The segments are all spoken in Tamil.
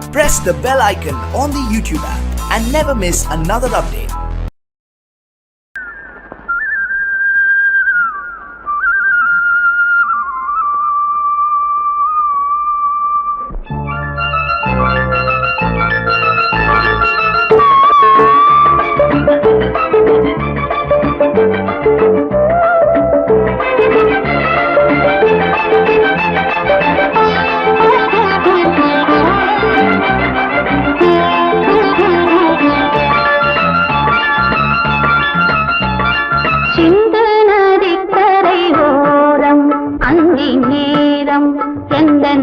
Press the bell icon on the YouTube app and never miss another update.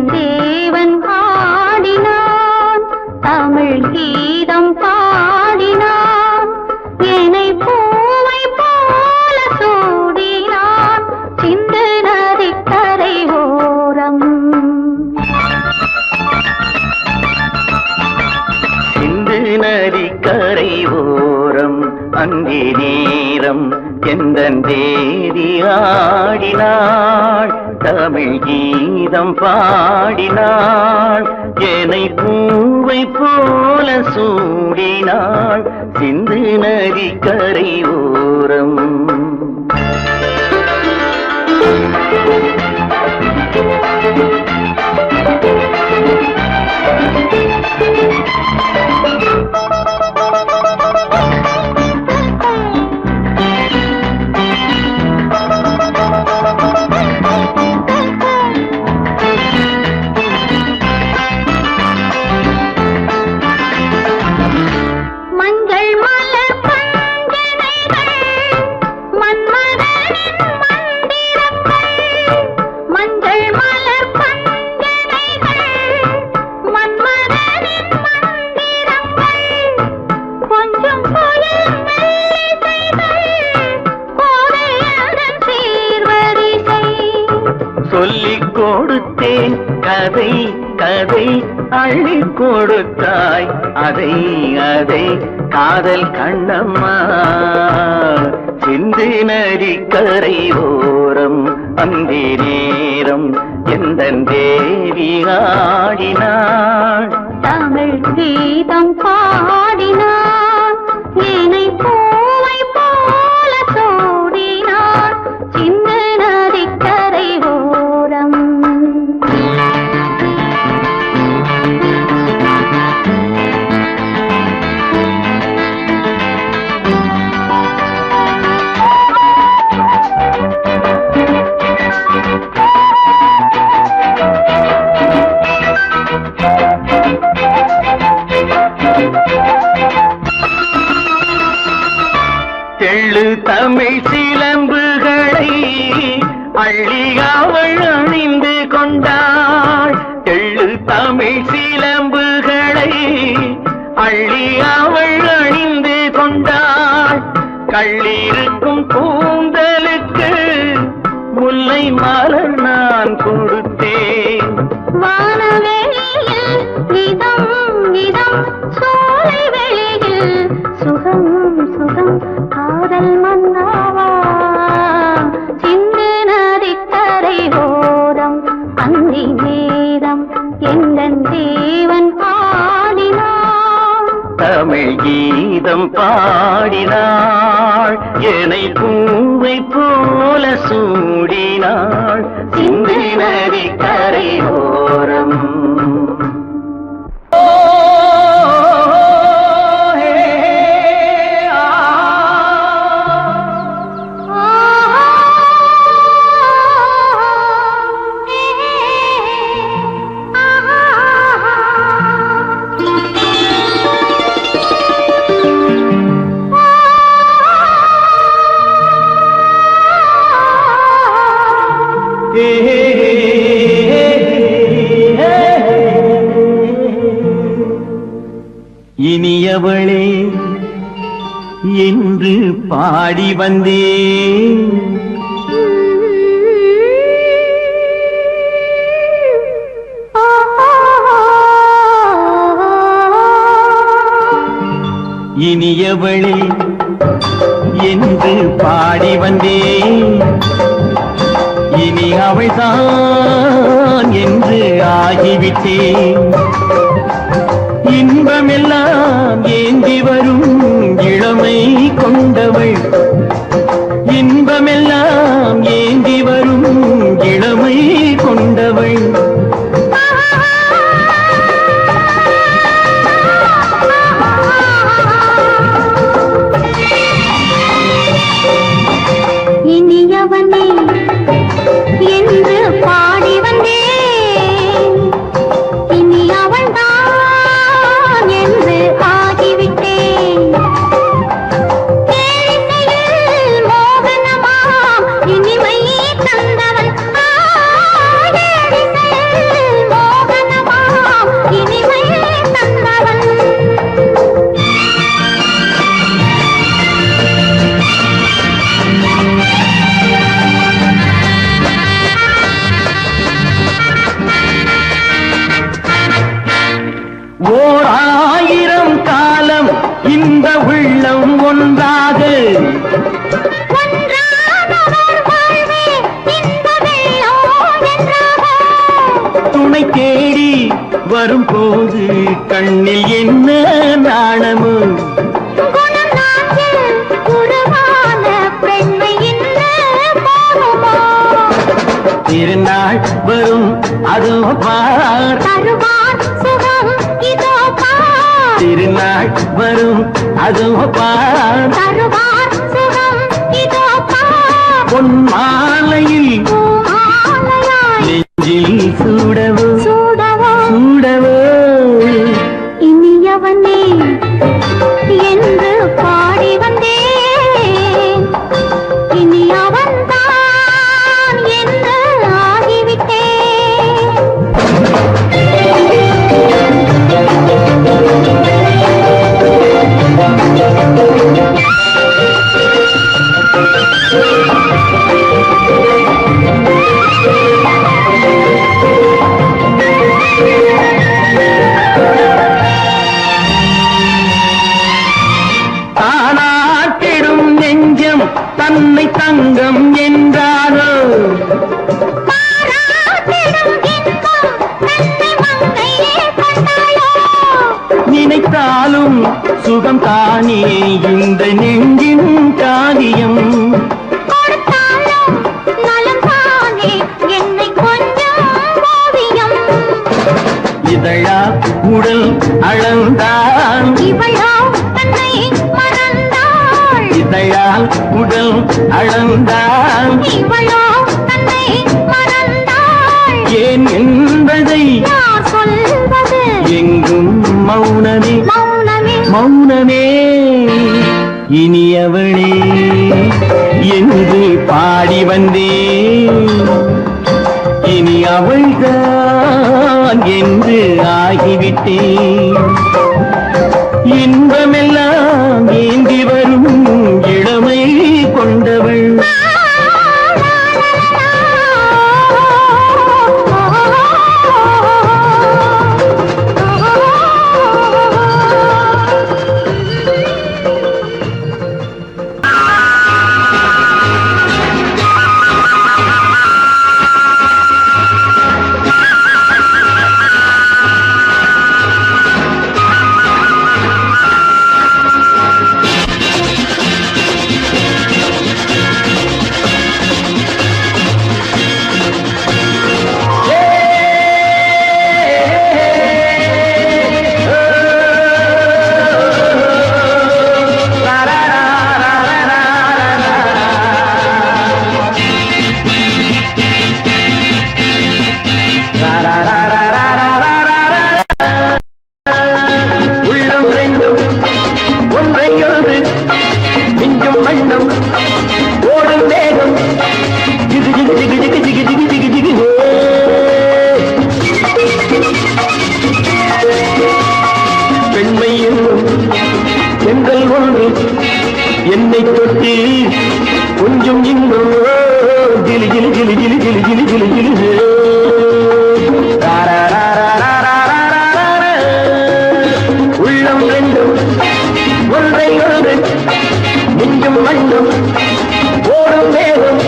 தேவன் பாடினான் தமிழ் கீதம் பாடினான் என்னை பூவை போல சூடினான் சிந்து நதிக்கரை ஓரம் சிந்து நதிக்கரை ஓரம் அங்கே நேரம் எந்தன் தேவி ஆடினாள் தமிழ் கீதம் பாடினாள் என்னை பூவை போல சூடினாள் சிந்து நதிக்கரை ஓரம் சொல்லிக் கொடுத்தேன் கதை கதை அள்ளி கொடுத்தாய் அதை அதை காதல் கண்ணம்மா சிந்து நதிக்கரை ஓரம் அந்தி நேரம் எந்தன் தேவி ஆடினாள் தமிழ் கீதம் பாடினான் என்னை பூவை போல சூடினான் சிந்து நதிக்கரை ஓரம் தெள்ளு தமிழ் சிலம்புகளை அள்ளி அவள் அணிந்து கொண்டாள் தெள்ளு தமிழ் சிலம்புகளை அள்ளி அவள் அணிந்து கொண்டாள் கள்ளிருக்கும் கூந்தலுக்கு முல்லை மலர் நான் கொடுத்தேன் வானவெளியில் இதம் இதம் சோலை வெளியில் சுகம் சுகம் காதல் மன்னாவா சிந்து நதிக்கரை ஓரம் அந்தி நேரம் எந்தன் தேவன் பாடினான் தமிழ் கீதம் பாடினாள் என்னை பூவை போல சூடினாள் சிந்து நதிக்கரை ஓரம் இனியவளே என்று பாடி வந்தேன் இனியவளே என்று பாடி வந்தேன் இனி அவள்தான் என்று ஆகிவிட்டேன் இன்பமெல்லாம் ஏந்தி வரும் இளமை கொண்டவள் இன்பமெல்லாம் ஏந்தி வரும் இளமை கொண்டவள் இனியவனே என்று பாடி வந்தேன் இனி அவள்தான் என்று ஆகிவிட்டேன் கேளிசையில் மோகனமாம் இனிமை தந்தவன் கேளிசையில் மோகனமாம் இனிமை தந்தவன் ஓர் ஆயிரம் காலம் இந்த உள்ளம் ஒன்றாக துணை தேடி வரும்போது கண்ணில் என்ன நாணமோ திருநாள் வரும் அதோ பார் திருநாள் வரும் அதோ பார் பொன் மாலையில் நெஞ்சில் சூடவோ சூடவோ இனியவனே என்று பாடி வந்தேன் இனி அவன்தான் என்று ஆகிவிட்டேன் தானாட்டிடும் நெஞ்சம் தன்னை தங்கம் என்றாரோ நினைத்தாலும் சுகம் தானே இந்த நெஞ்சின் காரியம் இதழா உடல் அளந்தான் இதழால் உடல் அளந்தான் ஏன் என்பதை எங்கும் மௌனமே மௌனமே இனியவளே என்று பாடி வந்தேன் இனி அவள்தான் என்று ஆகிவிட்டேன் இன்பமெல்லாம் ஏந்தி வரும் இளமை கொண்டவள் என்னை தொட்டு கொஞ்சம் இன்னும் கிளி கிளி கிளி கிளி கிளி கிளி கிளி கிளி உள்ளம் ரெண்டும் ஒன்றை ஒன்று நெஞ்சும் மண்ணும் ஓடும் வேகம்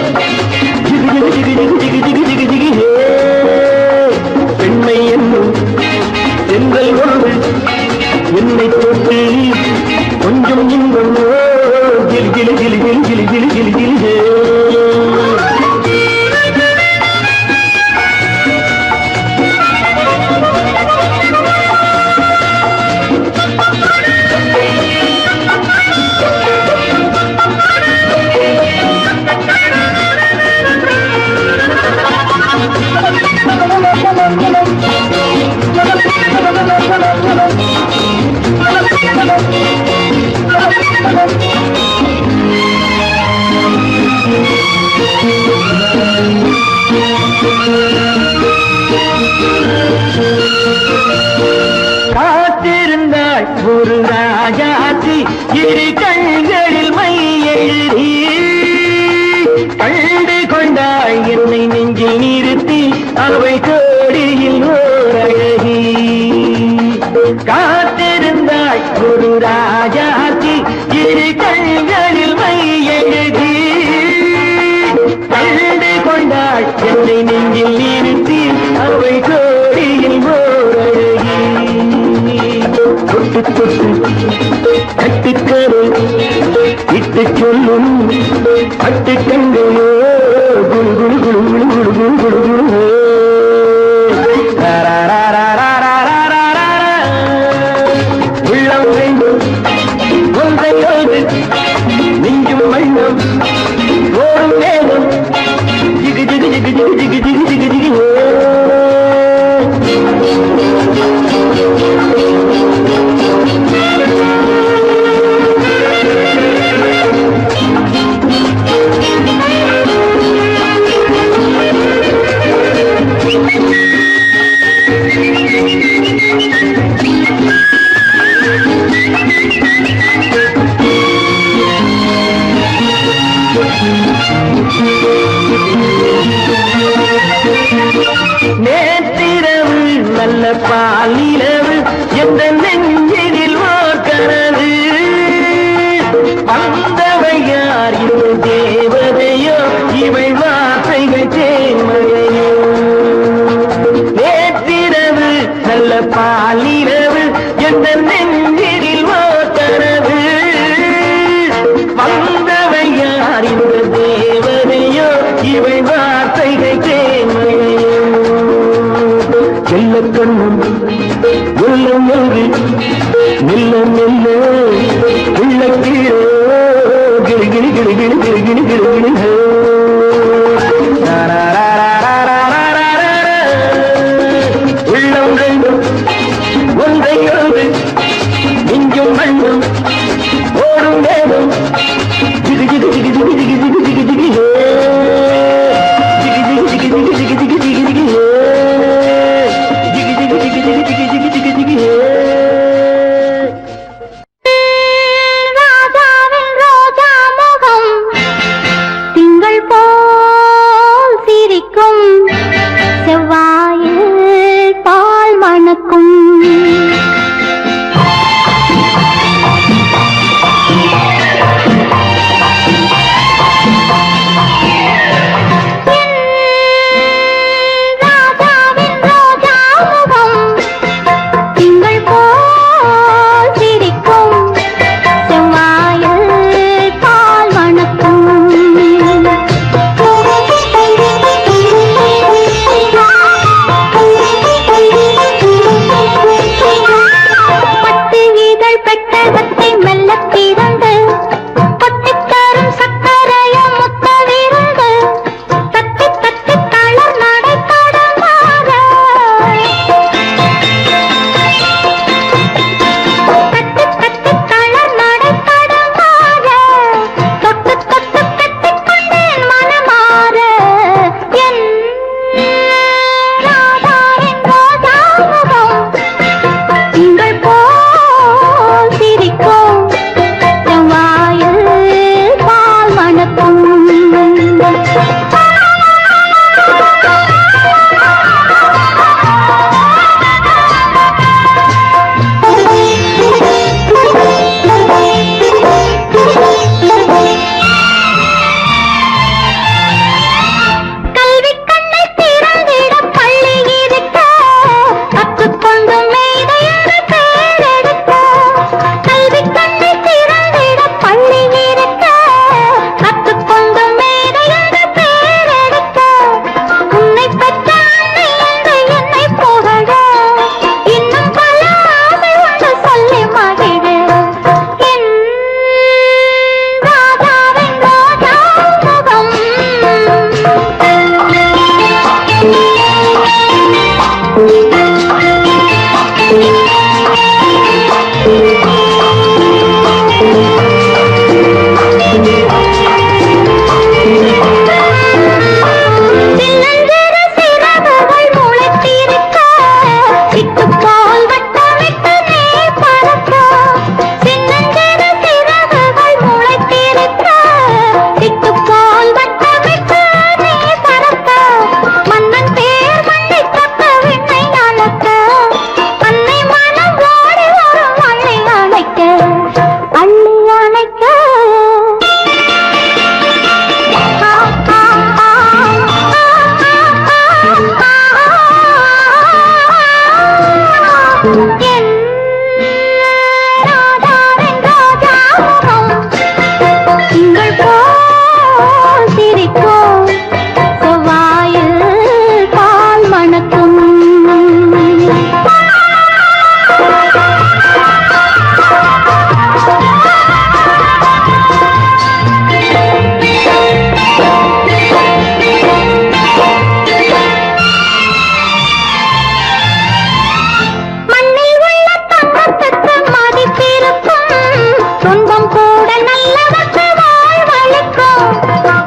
ஜிகு ஜிகு ஜிகு ஜிகு ஜிகு ஜிகு ஜிகு ஜிகு பெண்மை என்னும் செங்கல் ஒன்று ஒரு ராஜாத்தி இரு கண்களில் மை எழுதி கண்டு கொண்டாள் என்னை நெஞ்சில் நிறுத்தி அவை கோடியில் ஓர் அழகி காத்திருந்தாள் ஒரு ராஜாத்தி இரு கண்களில் மை எழுதி கண்டு கொண்டாள் என்னை நெஞ்சில் நிறுத்தி அவை கோடியில் ஓர் அழகி தொட்டு தொட்டு கட்டுக்கரு இட்டு சொல்லும் பட்டு கண்களோ குடு குடு குடு குடு குடு குடு குடு குடு உள்ளம் வேண்டும் ஒன்றையோடு நெஞ்சும் வண்ணம் ஓடும் வேகம் ஜிகு ஜிகு ஜிகு ஜிகு ஜிகு ஜிகு ஜிகு ஜிகு நேற்றிரவு நல்ல பாலிரவு எந்த நெஞ்சினில் ஓர் கனவு வந்தவை யார் இவள் தேவதையோ இவள் வார்த்தைகள் தேன்மழையோ நேற்றிரவு நல்ல பாலிரவு எந்த நெஞ்சினில் ஓர் கனவு வந்தவை யார் இவள் தேவதையோ இவள் வார்த்தைகள் தேன்மழையோ செல்ல கண்ணும் உள்ளம் எழுதி மெல்ல மெல்ல உள்ள கீழோ கிளி கிளி கிளி கிளி கிளி கிளி கிளி கிளி உள்ளம் ரெண்டும் ஒன்றை எழுது நெஞ்சும் மண்ணும் ஓடும் வேகம் ஜிகு ஜிகு ஜிகு ஜிகு ஜிகு ஜிகு ஜிகு ஜிகு ஜிகு ஜிகு ஜிகு ஜிகு ஜிகு ஜிகு ஜிகு ஜிகு என் ராஜாவின் ரோஜாமுகம் திங்கள் போல் சிரிக்கும் செவ்வாயில் பால் மணக்கும் மண்ணில் உள்ள தங்கத்துக்கு மதிப்பிருக்கும் துன்பம் கூட நல்லவற்றை வாழ்வளிக்கும்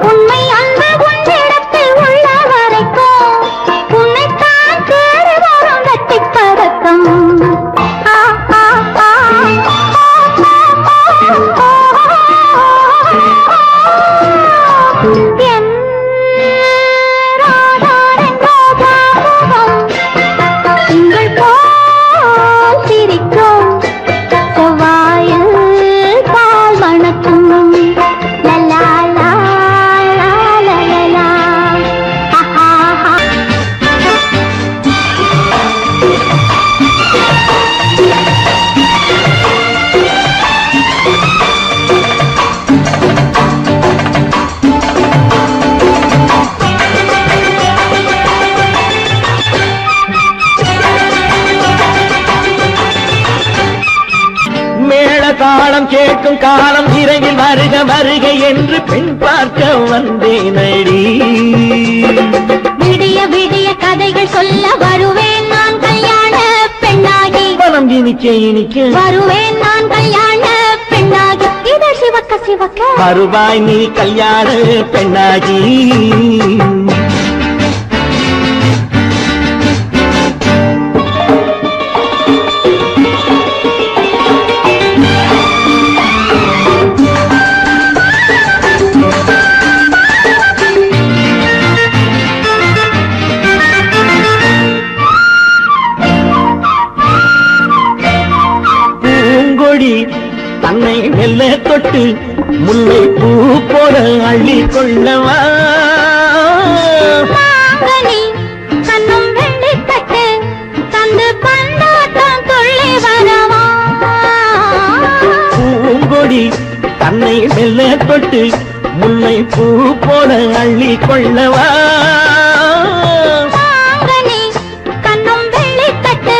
உண்மை அன்பு உன்னிடத்தில் உள்ள வரைக்கும் உன்னைத்தான் தேடி வரும் வெற்றிப் பதக்கம் ஆ, ஆ, ஆ, என் ராஜாவின் ரோஜாமுகம் திங்கள் போல் சிரிக்கும் செவ்வாயில் பால் மணக்கும் லலா லா லா லா லா ஹா ஹா ஹா மேள தாளம் கேட்கும் காலம் விரைவில் வருக வருக என்று பெண் பார்க்க வந்தேனடி. விடிய விடிய கதைகள் சொல்ல வருவேன் நான் கல்யாண பெண்ணாகி மனம் இனிக்க இனிக்க வருவேன் நான் கல்யாண பெண்ணாகி இதழ் சிவக்க சிவக்க வருவாய் நீ கல்யாண பெண்ணாகி. பூங்கொடி தன்னை மெல்ல தொட்டு முல்லை பூ போல அள்ளி கொள்ளவா. மாங்கனி கண்ணும் வெள்ளித்தட்டு தந்து பந்தாட்டம் துள்ளி வரவா. பூங்கொடி தன்னை மெல்ல தொட்டு முல்லை பூ போல அள்ளி கொள்ளவா. மாங்கனி கண்ணும் வெள்ளித்தட்டு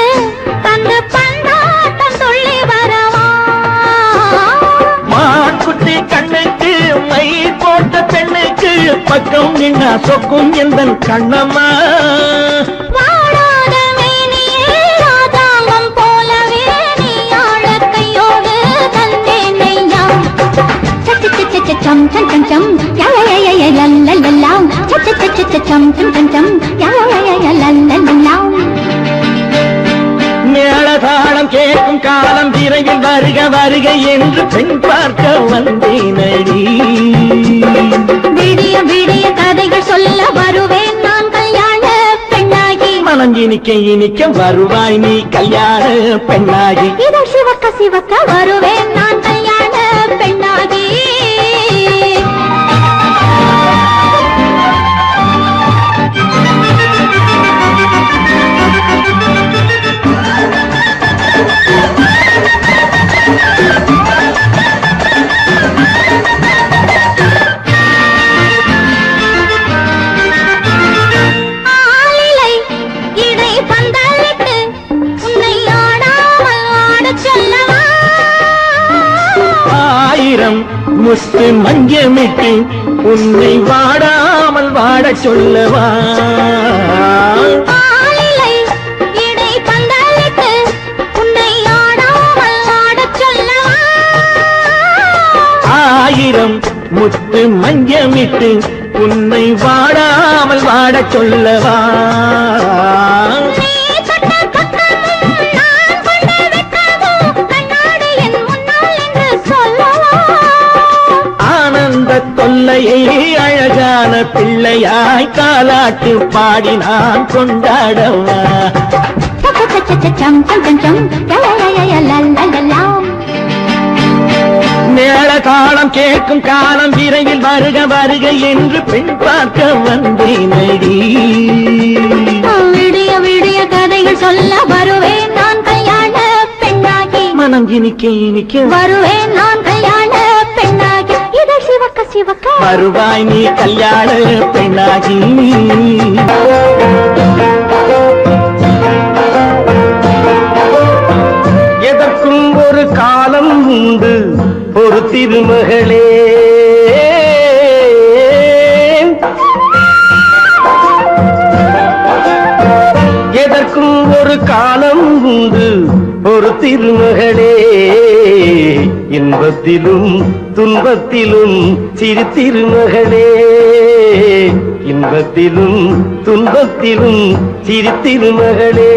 தந்து பந்தாட்டம் துள்ளி வரவா. மான்குட்டி கண்ணுக்கு மை போட்ட பெண்ணுக்கு பக்கம் நின்னா சொக்கும் எந்தன் கண்ணம்மா. வாடாத மேனியே ராதாங்கம் போலவே நீ ஆழக் கையோடு தந்தேன் நெய்யா. சம் சம் சம் சம் யய லல்லல்லாம் சம் சம் சம் சம் யய லல்லல்லாம். மேளதாளம் கேட்கும் காலம் விரைவில் வருக வருக என்று பெண் பார்க்க வந்தேனடி. விடிய விடிய கதைகள் சொல்ல வருவேன் நான் கல்யாண பெண்ணாகி மனம் இனிக்க இனிக்க வருவாய் நீ கல்யாண பெண்ணாகி. இதழ் சிவக்க சிவக்க வருவேன் நான் கல்யாண பெண்ணாகி. ஆலிலை இடை பந்தலிட்டு உன்னை ஆடாமல் ஆடச் சொல்லவா. ஆயிரம் முத்து மஞ்சமிட்டு உன்னை வாடாமல் வாடச் சொல்லவா. ஆலிலை இடை பந்தலிட்டு உன்னை ஆடாமல் ஆடச் சொல்லவா. ஆயிரம் முத்து மஞ்சமிட்டு உன்னை வாடாமல் வாடச் சொல்லவா. நீ தொட்ட பக்கமும் நான் கொண்ட வெட்கமும் கண்ணாடி என் முன்னால் என்று சொல்லவா. ஆனந்த தொல்லையை அழகான பிள்ளையாய் காலாட்டு பாடி நான் கொண்டாடவா. சம் சம் சம் சம் யய லல்லல்லாம். மேள தாளம் கேட்கும் காலம் விரைவில் வருக வருக என்று பெண் பார்க்க வந்தேனடி. விடிய விடிய கதைகள் சொல்ல வருவேன் நான் கல்யாண இனிக்க இனிக்க வருவேன் நான் கல்யாண பெண்ணாகி இதழ் சிவக்க சிவக்க வருவாய் நீ கல்யாண பெண்ணாகி எதற்கும் ஒரு காலம் உண்டு ஒரு திருமகளே எதற்கும் ஒரு காலம் உண்டு ஒரு திருமகளே இன்பத்திலும் துன்பத்திலும் சிறு திருமகளே இன்பத்திலும் துன்பத்திலும் சிறு திருமகளே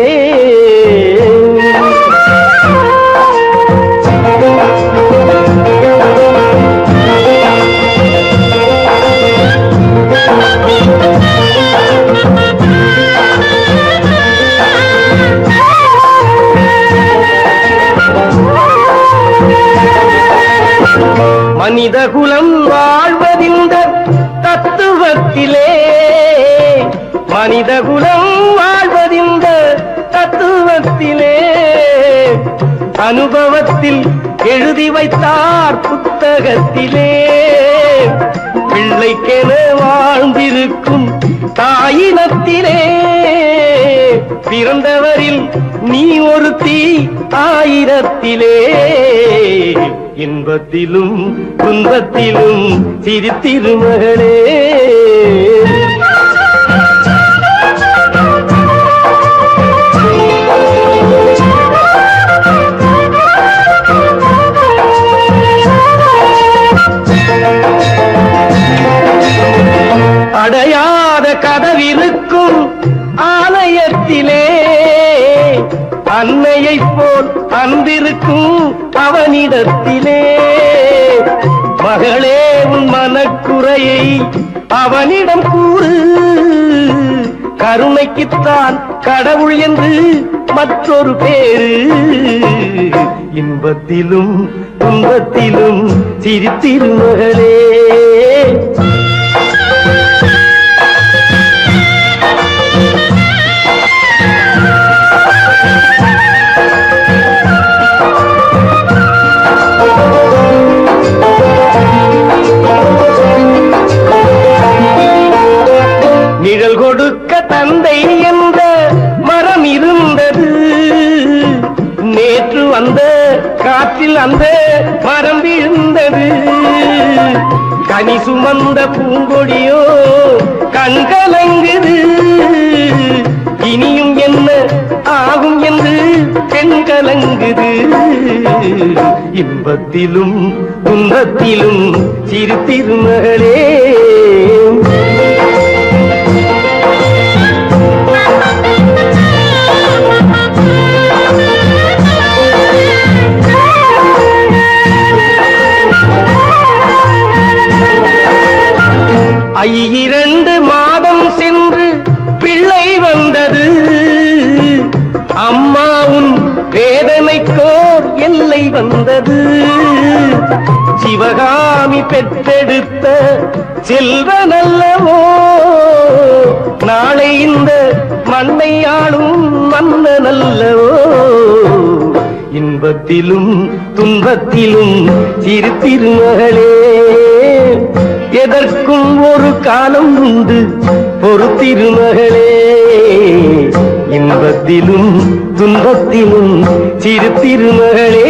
மனிதகுலம் வாழ்வதிந்த தத்துவத்திலே மனிதகுலம் வாழ்வதிந்த தத்துவத்திலே அனுபவத்தில் எழுதி வைத்தார் புத்தகத்திலே பிள்ளைக்கென வாழ்ந்திருக்கும் தாயினத்திலே பிறந்தவரில் நீ ஒருத்தி ஆயிரத்திலே இன்பத்திலும் துன்பத்திலும் சிறு திருமகளே அடையாத கதவிருக்கும் ஆலயத்திலே அன்னையைப் போல் அன்பிருக்கும் அவனிடத்திலே மகளே உன் மனக்குறையை அவனிடம் கூறு கருணைக்குத்தான் கடவுள் என்று மற்றொரு பேரு இன்பத்திலும் துன்பத்திலும் சிறு திருமகளே நிழல் கொடுக்க தந்தை என்ற மரம் இருந்தது நேற்று வந்த காற்றில் அந்த மரம் விழுந்தது கனி சுமந்த பூங்கொடியோ கண்கலங்குது இனியும் என்ன ஆகும் என்று பெண்கலங்குது இன்பத்திலும் துன்பத்திலும் சிறு திருமகளே இரண்டு மாதம் சென்று பிள்ளை வந்தது அம்மாவும் வேதனைக்கோர் எல்லை வந்தது சிவகாமி பெற்றெடுத்த செல்வனல்லவோ நாளை இந்த மண்ணை ஆளும் மன்னனல்லவோ இன்பத்திலும் துன்பத்திலும் சிறு திருமகளே எதற்கும் ஒரு காலம் உண்டு ஒரு திருமகளே இன்பத்திலும் துன்பத்திலும் சிறு திருமகளே